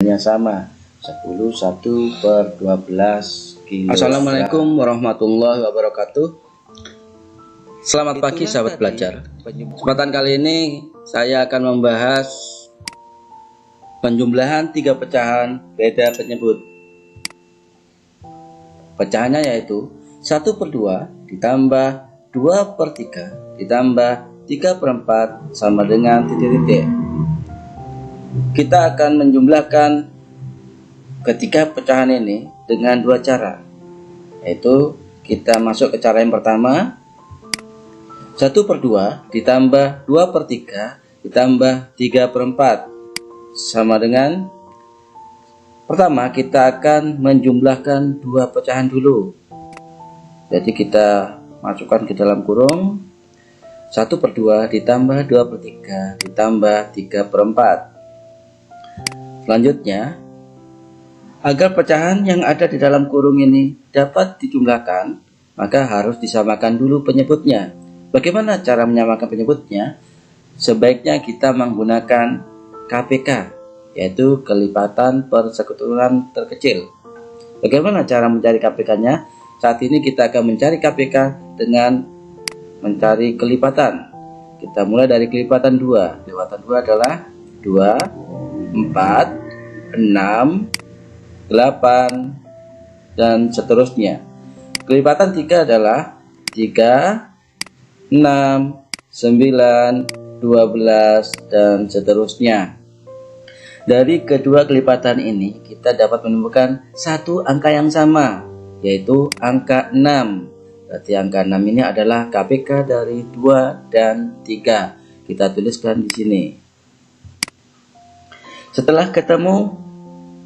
Pecahannya sama, 10 1 per 12 kg. Assalamualaikum warahmatullahi wabarakatuh. Selamat pagi sahabat belajar. Kesempatan kali ini saya akan membahas penjumlahan 3 pecahan beda penyebut. Pecahannya yaitu 1 per 2 ditambah 2 per 3 ditambah 3 per 4 sama dengan titik-titik. Kita akan menjumlahkan ketiga pecahan ini dengan 2 cara, yaitu kita masuk ke cara yang pertama. 1 per 2 ditambah 2 per 3 ditambah 3 per 4 sama dengan, pertama kita akan menjumlahkan 2 pecahan dulu. Jadi kita masukkan ke dalam kurung 1 per 2 ditambah 2 per 3 ditambah 3 per 4. Selanjutnya, agar pecahan yang ada di dalam kurung ini dapat dijumlahkan, maka harus disamakan dulu penyebutnya. Bagaimana cara menyamakan penyebutnya? Sebaiknya kita menggunakan KPK, yaitu kelipatan persekutuan terkecil. Bagaimana cara mencari KPK-nya? Saat ini kita akan mencari KPK dengan mencari kelipatan. Kita mulai dari kelipatan 2. Kelipatan 2 adalah 2, 4, 6, 8, dan seterusnya. Kelipatan 3 adalah 3, 6, 9, 12, dan seterusnya. Dari kedua kelipatan ini kita dapat menemukan satu angka yang sama, yaitu angka 6. Berarti angka 6 ini adalah KPK dari 2 dan 3. Kita tuliskan di sini. Setelah ketemu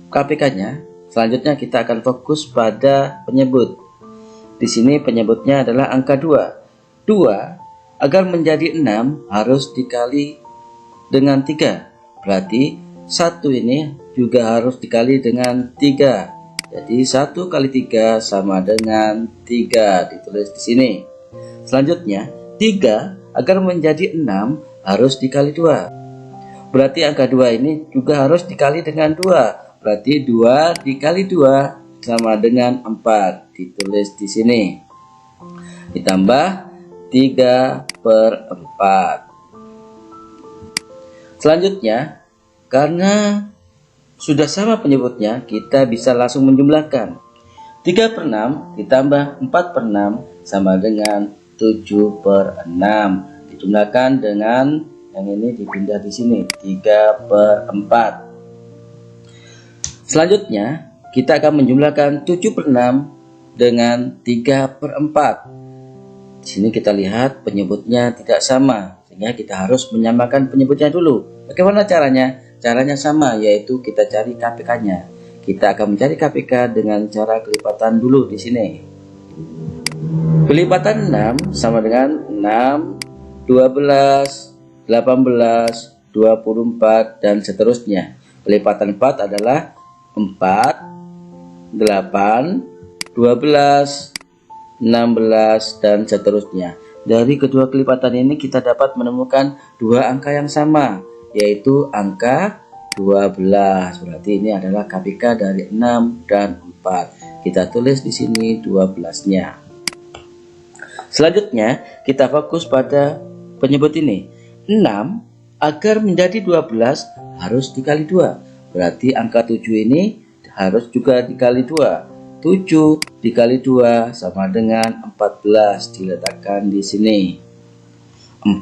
KPK-nya, selanjutnya kita akan fokus pada penyebut. Di sini penyebutnya adalah angka 2. 2 agar menjadi 6 harus dikali dengan 3. Berarti 1 ini juga harus dikali dengan 3. Jadi 1 kali 3 sama dengan 3, ditulis di sini. Selanjutnya 3 agar menjadi 6 harus dikali 2. Berarti angka 2 ini juga harus dikali dengan 2. Berarti 2 dikali 2 sama dengan 4, ditulis di sini. Ditambah 3 per 4. Selanjutnya, karena sudah sama penyebutnya, kita bisa langsung menjumlahkan. 3 per 6 ditambah 4 per 6 sama dengan 7 per 6. Dijumlahkan dengan yang ini dipindah di sini, 3 per 4. Selanjutnya, kita akan menjumlahkan 7 per 6 dengan 3 per 4. Di sini kita lihat penyebutnya tidak sama, sehingga kita harus menyamakan penyebutnya dulu. Bagaimana caranya? Caranya sama, yaitu kita cari KPK-nya. Kita akan mencari KPK dengan cara kelipatan dulu di sini. Kelipatan 6 sama dengan 6, 12, 18, 24, dan seterusnya. Kelipatan 4 adalah 4, 8, 12, 16, dan seterusnya. Dari kedua kelipatan ini kita dapat menemukan 2 angka yang sama, yaitu angka 12. Berarti ini adalah KPK dari 6 dan 4. Kita tulis di sini 12-nya. Selanjutnya kita fokus pada penyebut ini. 6 agar menjadi 12 harus dikali 2. Berarti angka 7 ini harus juga dikali 2. 7 dikali 2 sama dengan 14, diletakkan di sini. 4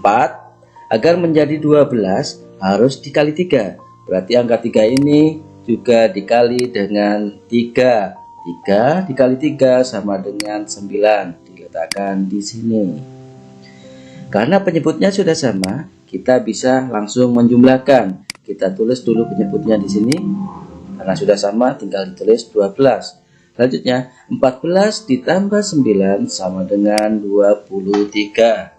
agar menjadi 12 harus dikali 3. Berarti angka 3 ini juga dikali dengan 3. 3 dikali 3 sama dengan 9, diletakkan di sini. Karena penyebutnya sudah sama, kita bisa langsung menjumlahkan. Kita tulis dulu penyebutnya di sini. Karena sudah sama, tinggal ditulis 12. Selanjutnya, 14 ditambah 9 sama dengan 23.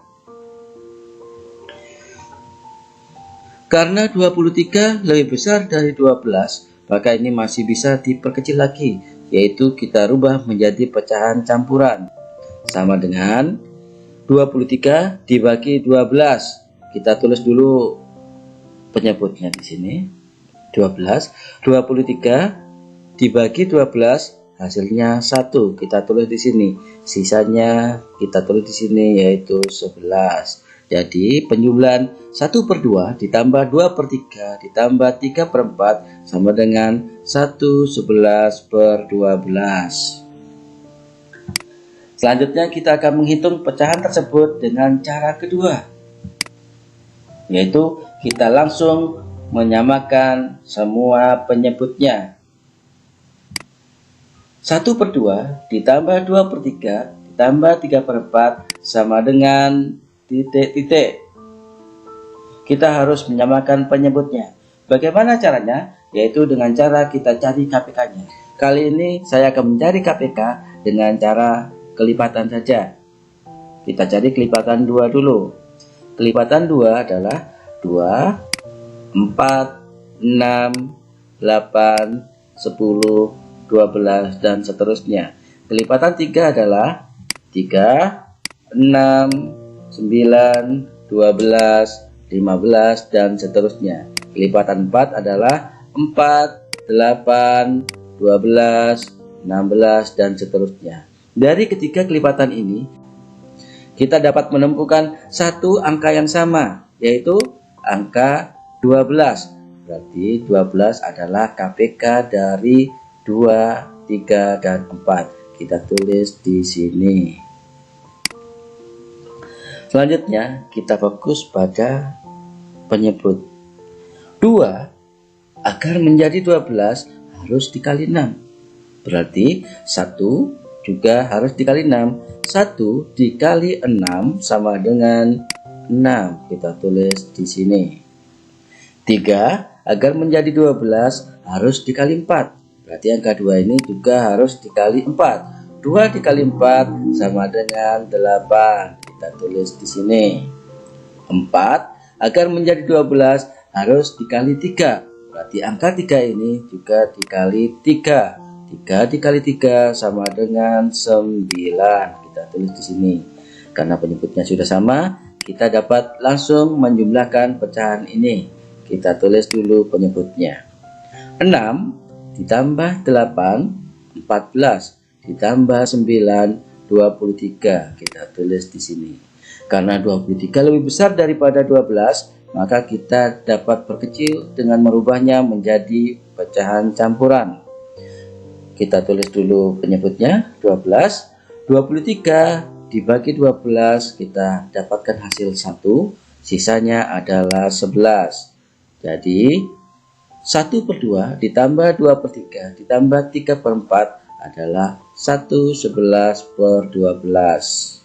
Karena 23 lebih besar dari 12, maka ini masih bisa diperkecil lagi, yaitu kita rubah menjadi pecahan campuran. Sama dengan 23 dibagi 12. Kita tulis dulu penyebutnya di sini. 12. 23 dibagi 12 hasilnya 1. Kita tulis di sini. Sisanya kita tulis di sini yaitu 11. Jadi penjumlahan 1/2 ditambah 2/3 ditambah 3/4 sama dengan 1/11/12. Selanjutnya kita akan menghitung pecahan tersebut dengan cara kedua, yaitu kita langsung menyamakan semua penyebutnya. 1/2 ditambah 2/3 ditambah 3/4 sama dengan titik-titik. Kita harus menyamakan penyebutnya. Bagaimana caranya? Yaitu dengan cara kita cari KPK-nya. Kali ini saya akan mencari KPK dengan cara kelipatan saja. Kita cari kelipatan 2 dulu. Kelipatan 2 adalah 2, 4, 6, 8, 10, 12, dan seterusnya. Kelipatan 3 adalah 3, 6, 9, 12, 15, dan seterusnya. Kelipatan 4 adalah 4, 8, 12, 16, dan seterusnya. Dari ketiga kelipatan ini, kita dapat menemukan satu angka yang sama, yaitu angka 12. Berarti 12 adalah KPK dari 2, 3, dan 4. Kita tulis di sini. Selanjutnya kita fokus pada penyebut. 2 agar menjadi 12 harus dikali 6. Berarti 1 juga harus dikali 6. 1 dikali 6 sama dengan 6. Kita tulis di sini. 3 agar menjadi 12 harus dikali 4. Berarti angka 2 ini juga harus dikali 4. 2 dikali 4 sama dengan 8. Kita tulis di sini. 4 agar menjadi 12 harus dikali 3. Berarti angka 3 ini juga dikali 3. 3 dikali 3 sama dengan 9. Kita tulis di sini. Karena penyebutnya sudah sama, kita dapat langsung menjumlahkan pecahan ini. Kita tulis dulu penyebutnya. 6 ditambah 8, 14 ditambah 9, 23. Kita tulis di sini. Karena 23 lebih besar daripada 12, maka kita dapat perkecil dengan merubahnya menjadi pecahan campuran. Kita tulis dulu penyebutnya 12. 23 dibagi 12 kita dapatkan hasil 1, sisanya adalah 11. Jadi 1/2 ditambah 2/3 ditambah 3/4 adalah 1/11/12.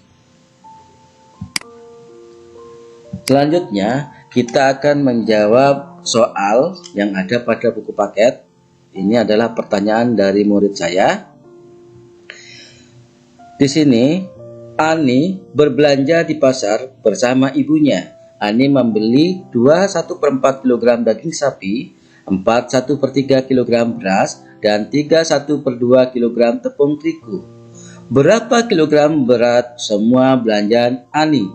Selanjutnya kita akan menjawab soal yang ada pada buku paket. Ini adalah pertanyaan dari murid saya. Di sini Ani berbelanja di pasar bersama ibunya. Ani membeli 21/4 kg daging sapi, 1/3 kg beras, dan 1/2 kg tepung terigu. Berapa kilogram berat semua belanjaan Ani?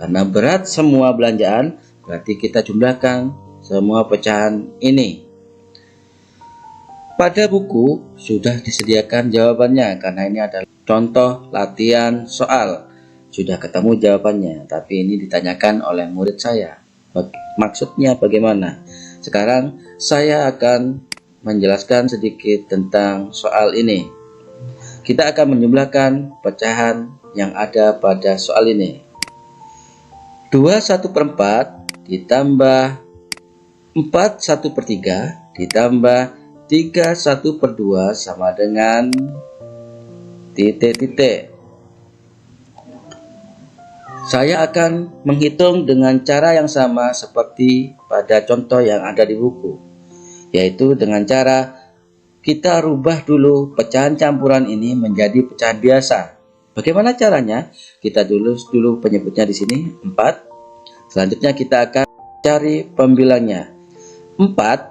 Karena berat semua belanjaan, berarti kita jumlahkan semua pecahan ini. Pada buku sudah disediakan jawabannya, karena ini adalah contoh latihan soal. Sudah ketemu jawabannya, tapi ini ditanyakan oleh murid saya. Maksudnya bagaimana? Sekarang saya akan menjelaskan sedikit tentang soal ini. Kita akan menjumlahkan pecahan yang ada pada soal ini. 2/1/4 ditambah 4/1/3 ditambah 3/1/2 sama dengan titik-titik. Saya akan menghitung dengan cara yang sama seperti pada contoh yang ada di buku, yaitu dengan cara kita rubah dulu pecahan campuran ini menjadi pecahan biasa. Bagaimana caranya? Kita tulis dulu penyebutnya di sini 4. Selanjutnya kita akan cari pembilangnya. 4,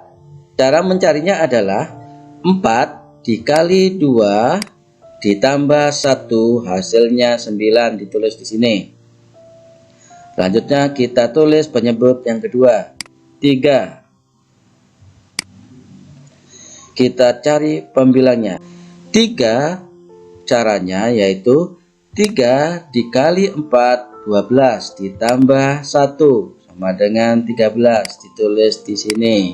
cara mencarinya adalah 4 dikali 2 ditambah 1, hasilnya 9, ditulis di sini. Selanjutnya kita tulis penyebut yang kedua, 3. kita cari pembilangnya. 3 caranya yaitu 3 dikali 4 12 ditambah 1 sama dengan 13, ditulis di sini.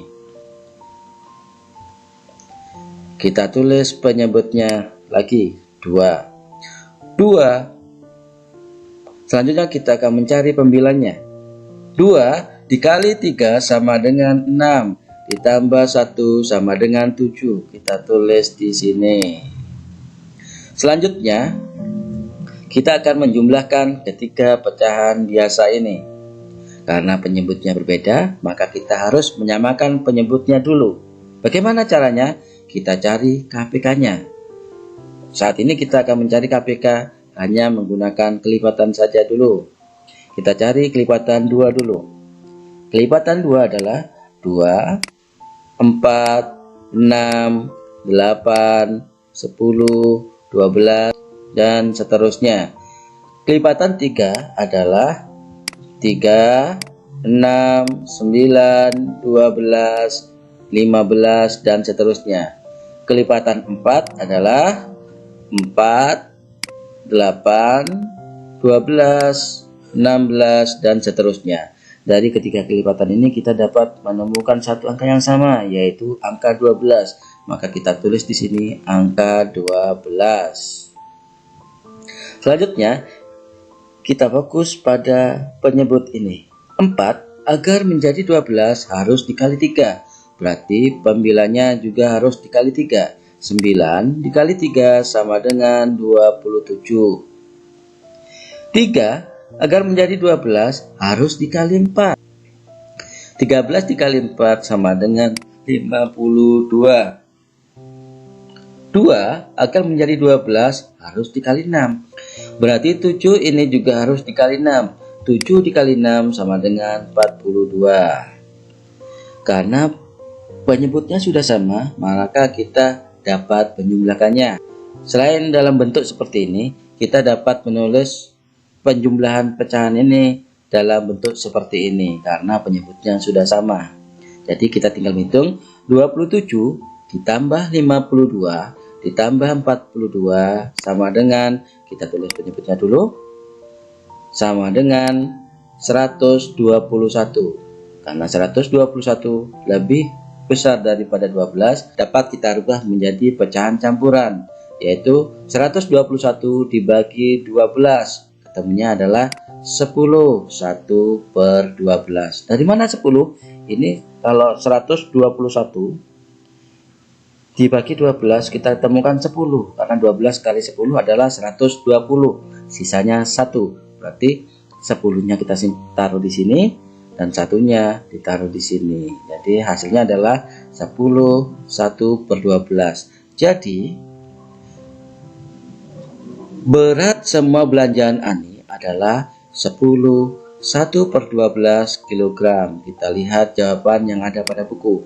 Kita tulis penyebutnya lagi 2. Selanjutnya kita akan mencari pembilangnya. 2 dikali 3 sama dengan 6 ditambah 1 sama dengan 7. Kita tulis di sini. Selanjutnya kita akan menjumlahkan ketiga pecahan biasa ini. Karena penyebutnya berbeda, maka kita harus menyamakan penyebutnya dulu. Bagaimana caranya? Kita cari KPK-nya. Saat ini kita akan mencari KPK hanya menggunakan kelipatan saja dulu. Kita cari kelipatan 2 dulu. Kelipatan 2 adalah 2, 4, 6, 8, 10, 12, dan seterusnya. Kelipatan 3 adalah 3, 6, 9, 12, 15, dan seterusnya. Kelipatan 4 adalah 4, 8, 12, 16, dan seterusnya. Dari ketiga kelipatan ini kita dapat menemukan satu angka yang sama, yaitu angka 12. Maka kita tulis di sini angka 12. Selanjutnya kita fokus pada penyebut ini. 4 agar menjadi 12 harus dikali 3. Berarti pembilanya juga harus dikali 3. 9 dikali 3 sama dengan 27. 3 agar menjadi 12 harus dikali 4. 13 dikali 4 sama dengan 52. 2 agar menjadi 12 harus dikali 6. Berarti 7 ini juga harus dikali 6. 7 dikali 6 sama dengan 42. Karena penyebutnya sudah sama, maka kita dapat menjumlahkannya. Selain dalam bentuk seperti ini, kita dapat menulis penjumlahan pecahan ini dalam bentuk seperti ini karena penyebutnya sudah sama. Jadi kita tinggal hitung 27 ditambah 52 ditambah 42 sama dengan, kita tulis penyebutnya dulu, sama dengan 121. Karena 121 lebih besar daripada 12, dapat kita rubah menjadi pecahan campuran, yaitu 121 dibagi 12. Ketemunya adalah 10, 1/12. Dari mana 10? Ini kalau 121 dibagi 12 kita temukan 10, karena 12 kali 10 adalah 120. Sisanya 1. Berarti 10-nya kita taruh di sini dan satunya ditaruh di sini. Jadi hasilnya adalah 10, 1/12. Jadi berat semua belanjaan Ani adalah 10, 1/12 kg. Kita lihat jawaban yang ada pada buku.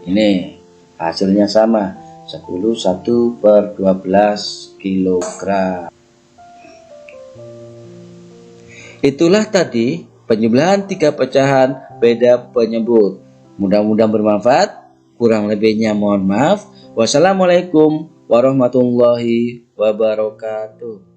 Ini hasilnya sama, 10, 1/12 kg. Itulah tadi penjumlahan 3 pecahan beda penyebut. Mudah-mudahan bermanfaat. Kurang lebihnya mohon maaf. Wassalamualaikum warahmatullahi wabarakatuh.